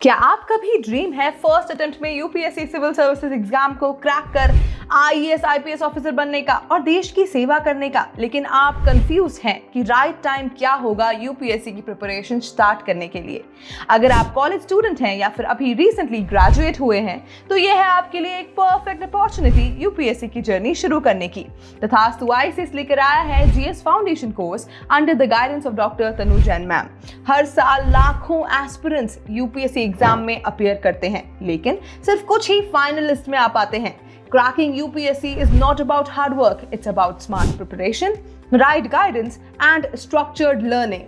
क्या आपका भी ड्रीम है फर्स्ट अटेम्प्ट में यूपीएससी सिविल सर्विसेज एग्जाम को क्रैक कर आईएएस आईपीएस ऑफिसर बनने का और देश की सेवा करने का, लेकिन आप कंफ्यूज हैं कि राइट टाइम क्या होगा यूपीएससी की प्रिपरेशन स्टार्ट करने के लिए? अगर आप कॉलेज स्टूडेंट हैं या फिर अभी रिसेंटली ग्रेजुएट हुए हैं तो यह है आपके लिए एक परफेक्ट अपॉर्चुनिटी यूपीएससी की जर्नी शुरू करने की। तथास्तु आईसीएस लेकर आया है GS foundation course under the guidance of doctor Tanu Jain ma'am. हर साल लाखों एस्पिरेंट्स यूपीएससी एग्जाम में अपीयर करते हैं, लेकिन सिर्फ कुछ ही फाइनलिस्ट में आ पाते हैं। Cracking UPSC is not about hard work, it's about smart preparation, right guidance and structured learning.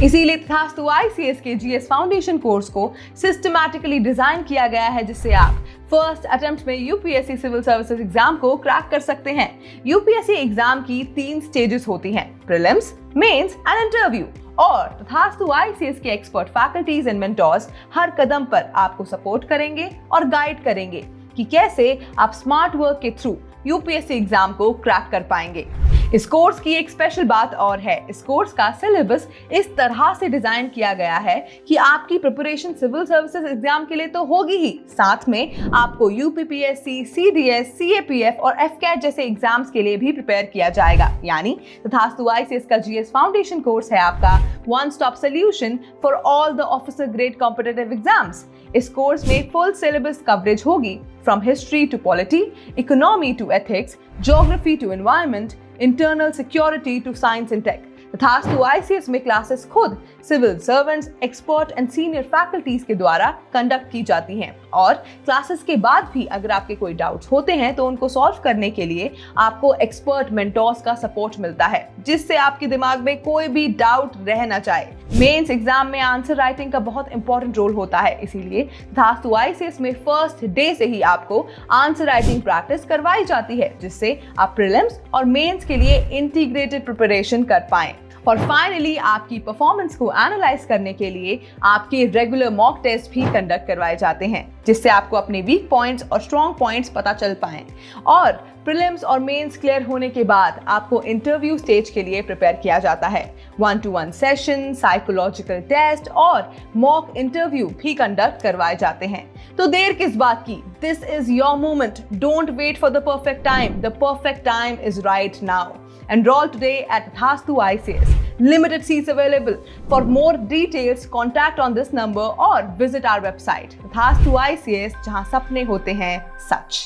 इसीलिए तथास्तु आईसीएस के जीएस फाउंडेशन कोर्स को सिस्टमैटिकली डिजाइन किया गया है, जिससे आप फर्स्ट अटेम्प्ट में यूपीएससी सिविल सर्विसेज एग्जाम को क्रैक कर सकते हैं। यूपीएससी एग्जाम की 3 स्टेजेस होती हैं, प्रीलिम्स, मेंस एंड इंटरव्यू। और तथास्तु आईसीएस के एक्सपर्ट फैकल्टीज एंड मेंटर्स हर कदम पर आपको सपोर्ट करेंगे और गाइड करेंगे कि कैसे आप स्मार्ट वर्क के थ्रू यूपीएससी एग्जाम को क्रैक कर पाएंगे। इस कोर्स की एक स्पेशल बात और है, इस कोर्स का सिलेबस इस तरह से डिजाइन किया गया है कि आपकी प्रिपरेशन सिविल सर्विसेज एग्जाम के लिए तो होगी ही, साथ में आपको यूपीपीएससी, सीडीएस, सीएपीएफ और एफकैट जैसे एग्जाम्स के लिए भी प्रिपेयर किया जाएगा। यानी तथास्तु आईसीएस का जीएस फाउंडेशन कोर्स है आपका one stop solution for all the officer grade competitive exams. इस कोर्स में फुल सिलेबस कवरेज होगी, from history to polity, economy to ethics, geography to environment, internal security to science and tech. Tathastu ICS में classes खुद civil servants, expert and senior faculties के द्वारा conduct की जाती हैं, और क्लासेस के बाद भी अगर आपके कोई डाउट्स होते हैं तो उनको सॉल्व करने के लिए आपको एक्सपर्ट मेंटर्स का सपोर्ट मिलता है, जिससे आपके दिमाग में कोई भी डाउट रह ना जाए। मेंस एग्जाम में आंसर राइटिंग का बहुत इंपॉर्टेंट रोल होता है, इसीलिए तथास्तु आईसीएस में फर्स्ट डे से ही आपको आंसर राइटिंग प्रैक्टिस करवाई जाती है, जिससे आप प्रीलिम्स और मेंस के लिए इंटीग्रेटेड प्रिपरेशन कर पाएं। और फाइनली आपकी परफॉर्मेंस को एनालाइज करने के लिए आपके रेगुलर मॉक टेस्ट भी कंडक्ट करवाए जाते हैं, जिससे आपको अपने वीक पॉइंट्स और स्ट्रॉन्ग पॉइंट्स पता चल पाएं। और प्रीलिम्स और मेंस क्लियर होने के बाद आपको इंटरव्यू स्टेज के लिए प्रिपेयर किया जाता है। 1-to-1 सेशन, साइकोलॉजिकल टेस्ट और मॉक इंटरव्यू भी कंडक्ट करवाए जाते हैं। तो देर किस बात की? This is your moment. Don't wait for the perfect time. द perfect time is right now. Enroll today at Thastu ICS. Limited seats available. For more details, contact on this number or visit our website. Thastu ICS, जहां सपने होते हैं सच।